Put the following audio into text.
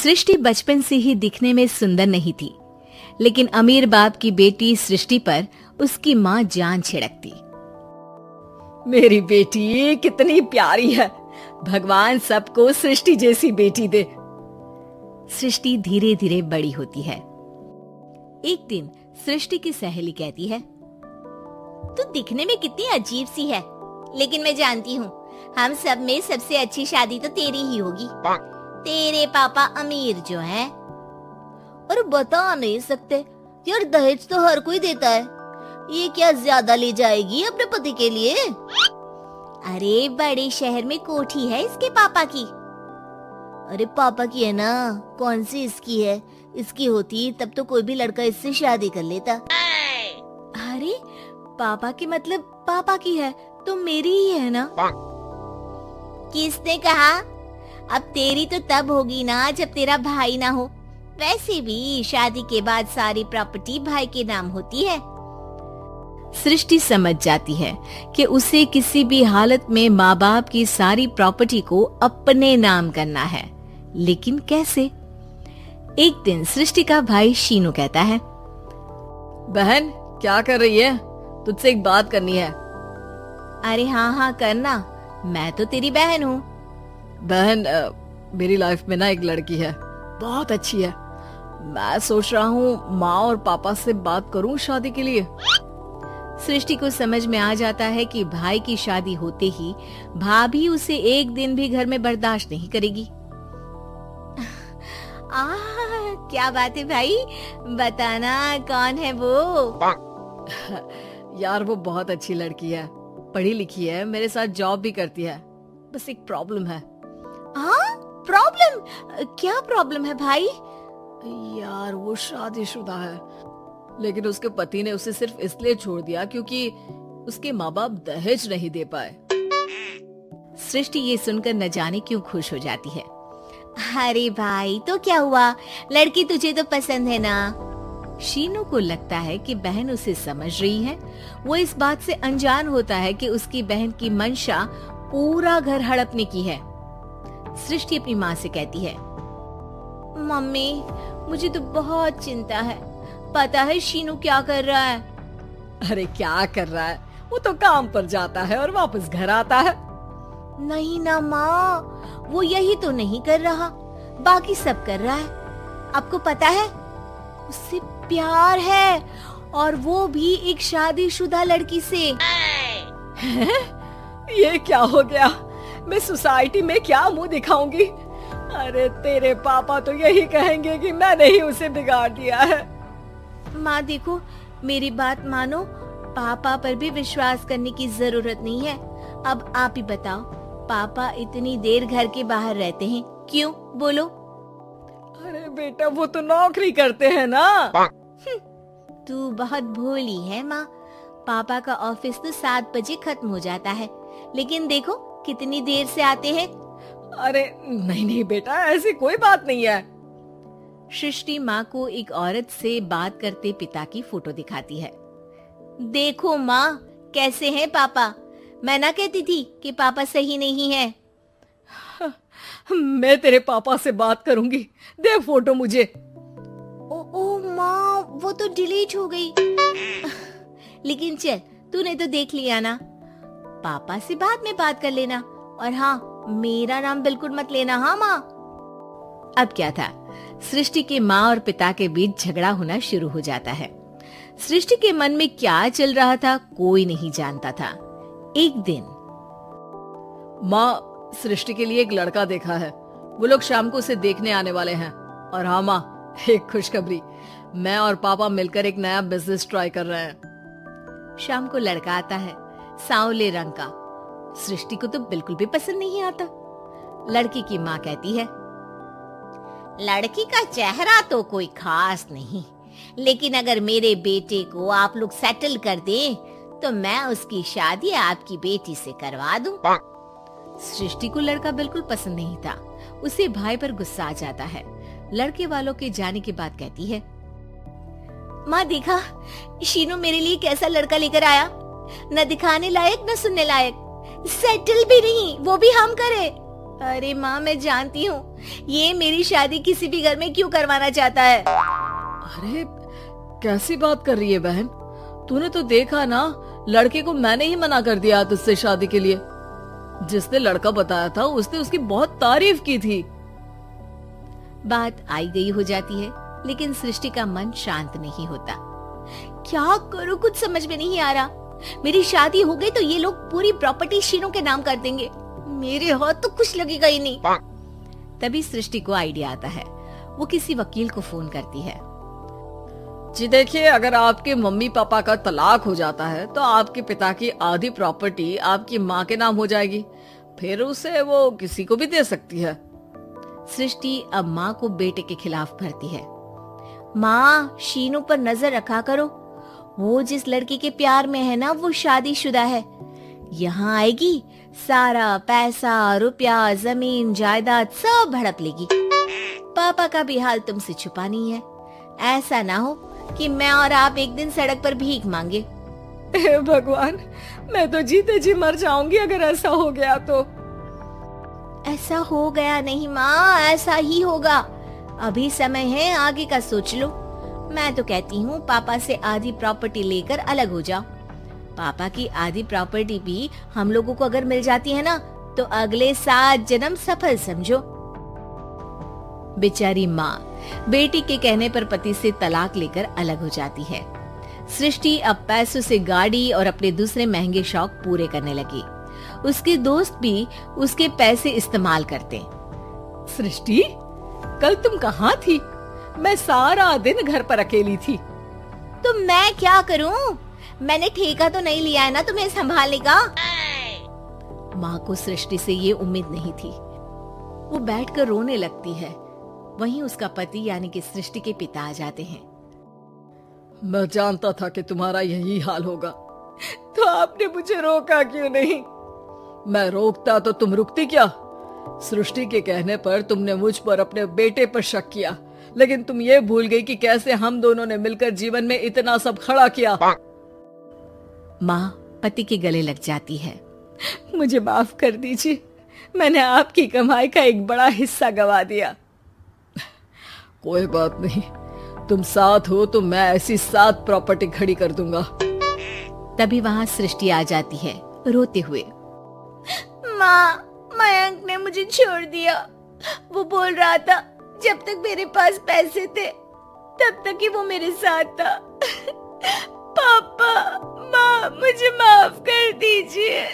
सृष्टि बचपन से ही दिखने में सुंदर नहीं थी, लेकिन अमीर बाप की बेटी सृष्टि पर उसकी माँ जान छिड़कती। मेरी बेटी कितनी प्यारी है, भगवान सबको सृष्टि जैसी बेटी दे। सृष्टि धीरे धीरे बड़ी होती है। एक दिन सृष्टि की सहेली कहती है, तू दिखने में कितनी अजीब सी है, लेकिन मैं जानती हूँ हम सब में सबसे अच्छी शादी तो तेरी ही होगी। तेरे पापा अमीर जो हैं। और बता नहीं सकते यार, दहेज तो हर कोई देता है, ये क्या ज्यादा ले जाएगी अपने पति के लिए? अरे बड़े शहर में कोठी है इसके पापा की। अरे पापा की है ना, कौन सी इसकी है? इसकी होती तब तो कोई भी लड़का इससे शादी कर लेता। अरे पापा की मतलब पापा की है तो मेरी ही है ना? किसने कहा? अब तेरी तो तब होगी ना जब तेरा भाई ना हो। वैसे भी शादी के बाद सारी प्रॉपर्टी भाई के नाम होती है। सृष्टि समझ जाती है कि उसे किसी भी हालत में माँ बाप की सारी प्रॉपर्टी को अपने नाम करना है, लेकिन कैसे? एक दिन सृष्टि का भाई शीनू कहता है, बहन क्या कर रही है? तुझसे एक बात करनी है। अरे हाँ करना, मैं तो तेरी बहन हूँ। बहन मेरी लाइफ में ना एक लड़की है, बहुत अच्छी है। मैं सोच रहा हूँ माँ और पापा से बात करूँ शादी के लिए। सृष्टि को समझ में आ जाता है कि भाई की शादी होते ही भाभी उसे एक दिन भी घर में बर्दाश्त नहीं करेगी। क्या बात है भाई, बताना कौन है वो? यार वो बहुत अच्छी लड़की है, पढ़ी लिखी है, मेरे साथ जॉब भी करती है। बस एक प्रॉब्लम है। हाँ प्रॉब्लम? क्या प्रॉब्लम है भाई? यार वो शादीशुदा है, लेकिन उसके पति ने उसे सिर्फ इसलिए छोड़ दिया क्योंकि उसके माँ बाप दहेज नहीं दे पाए। सृष्टि ये सुनकर न जाने क्यों खुश हो जाती है। अरे भाई तो क्या हुआ, लड़की तुझे तो पसंद है ना? शीनू को लगता है कि बहन उसे समझ रही है। वो इस बात से अनजान होता है कि उसकी बहन की मंशा पूरा घर हड़पने की है। सृष्टि अपनी माँ से कहती है, मम्मी मुझे तो बहुत चिंता है, पता है शीनू क्या कर रहा है? अरे क्या कर रहा है, वो तो काम पर जाता है और वापस घर आता है। नहीं ना माँ, वो यही तो नहीं कर रहा, बाकी सब कर रहा है। आपको पता है उससे प्यार है, और वो भी एक शादीशुदा लड़की से। ये क्या हो गया? मैं सोसाइटी में क्या मुंह दिखाऊंगी? अरे तेरे पापा तो यही कहेंगे कि मैंने ही उसे बिगाड़ दिया है। माँ देखो, मेरी बात मानो, पापा पर भी विश्वास करने की जरूरत नहीं है। अब आप ही बताओ, पापा इतनी देर घर के बाहर रहते हैं क्यों? बोलो। अरे बेटा वो तो नौकरी करते हैं ना। तू बहुत भोली है माँ, पापा का ऑफिस तो 7 बजे खत्म हो जाता है, लेकिन देखो कितनी देर से आते हैं। अरे नहीं बेटा, ऐसी कोई बात नहीं है। सृष्टि माँ को एक औरत से बात करते पिता की फोटो दिखाती है। देखो माँ कैसे हैं पापा, मैं ना कहती थी कि पापा सही नहीं है। मैं तेरे पापा से बात करूंगी, दे फोटो मुझे। ओ माँ, वो तो डिलीट हो गई। लेकिन चल, तूने तो देख लिया ना, पापा से बाद में बात कर लेना। और हाँ, मेरा नाम बिल्कुल मत लेना। हाँ माँ। अब क्या था, सृष्टि के माँ और पिता के बीच झगड़ा होना शुरू हो जाता है। सृष्टि के मन में क्या चल रहा था कोई नहीं जानता था। एक दिन, माँ सृष्टि के लिए एक लड़का देखा है, वो लोग शाम को उसे देखने आने वाले हैं। और हाँ माँ, एक खुशखबरी, मैं और पापा मिलकर एक नया बिजनेस ट्राई कर रहे हैं। शाम को लड़का आता है, सांवले रंग का। सृष्टि को तो बिल्कुल भी पसंद नहीं आता। लड़की की माँ कहती है, लड़की का चेहरा तो कोई खास नहीं, लेकिन अगर मेरे बेटे को आप लोग सेटल कर दें तो मैं उसकी शादी आपकी बेटी से करवा दूं। सृष्टि को लड़का बिल्कुल पसंद नहीं था। उसे भाई पर गुस्सा आ जाता है। लड़के वालों के जाने के बाद कहती है, माँ देखा शीनू मेरे लिए कैसा लड़का लेकर आया, न दिखाने लायक न सुनने लायक, सेटल भी नहीं, वो भी हम करे। अरे माँ, मैं जानती हूँ ये मेरी शादी किसी भी घर में क्यों करवाना चाहता है। अरे कैसी बात कर रही है बहन, तूने तो देखा ना, लड़के को मैंने ही मना कर दिया तुझसे शादी के लिए। जिसने लड़का बताया था उसने उसकी बहुत तारीफ की थी। बात आई गई हो जाती है, लेकिन सृष्टि का मन शांत नहीं होता। क्या करूँ, कुछ समझ में नहीं आ रहा। मेरी शादी हो गई तो ये लोग पूरी प्रॉपर्टी शीनू के नाम कर देंगे, मेरे हाथ तो कुछ लगेगा ही नहीं। तभी सृष्टि को आइडिया आता है। वो किसी वकील को फोन करती है। जी देखिए, अगर आपके मम्मी पापा का तलाक हो जाता है तो आपके पिता की आधी प्रॉपर्टी आपकी माँ के नाम हो जाएगी, फिर उसे वो किसी को भी दे सकती है। सृष्टि अब माँ को बेटे के खिलाफ भरती है। माँ, शीनू पर नजर रखा करो, वो जिस लड़की के प्यार में है ना वो शादीशुदा है। यहाँ आएगी, सारा पैसा, रुपया, जमीन, जायदाद सब हड़प लेगी। पापा का भी हाल तुमसे छुपा नहीं है। ऐसा ना हो कि मैं और आप एक दिन सड़क पर भीख मांगे। हे भगवान, मैं तो जीते जी मर जाऊंगी अगर ऐसा हो गया तो। ऐसा हो गया नहीं माँ, ऐसा ही होगा। अभी समय है, आगे का सोच लो। मैं तो कहती हूँ पापा से आधी प्रॉपर्टी लेकर अलग हो जाओ। पापा की आधी प्रॉपर्टी भी हम लोगों को अगर मिल जाती है ना तो अगले 7 जन्म सफल समझो। बेचारी माँ बेटी के कहने पर पति से तलाक लेकर अलग हो जाती है। सृष्टि अब पैसों से गाड़ी और अपने दूसरे महंगे शौक पूरे करने लगी। उसके दोस्त भी उसके पैसे इस्तेमाल करते। सृष्टि, कल तुम कहाँ थी? मैं सारा दिन घर पर अकेली थी। तो मैं क्या करूं? मैंने ठेका तो नहीं लिया है ना तुम्हें संभालने का। माँ को सृष्टि से ये उम्मीद नहीं थी। वो बैठकर रोने लगती है। वहीं उसका पति यानी कि सृष्टि के पिता आ जाते हैं। मैं जानता था कि तुम्हारा यही हाल होगा, तो आपने मुझे रोका क्यों नहीं? मैं रोकता तो तुम रुकती क्या? सृष्टि के कहने पर तुमने मुझ पर, अपने बेटे पर शक किया, लेकिन तुम ये भूल गई कि कैसे हम दोनों ने मिलकर जीवन में इतना सब खड़ा किया। माँ पति के गले लग जाती है। मुझे माफ कर दीजिए, मैंने आपकी कमाई का एक बड़ा हिस्सा गवा दिया। कोई बात नहीं, तुम साथ हो तो मैं ऐसी 7 प्रॉपर्टी खड़ी कर दूंगा। तभी वहाँ सृष्टि आ जाती है रोते हुए। माँ, मयंक ने मुझे छोड़ दिया। वो बोल रहा था जब तक मेरे पास पैसे थे तब तक ही वो मेरे साथ था। पापा, माँ, मुझे माफ कर दीजिए।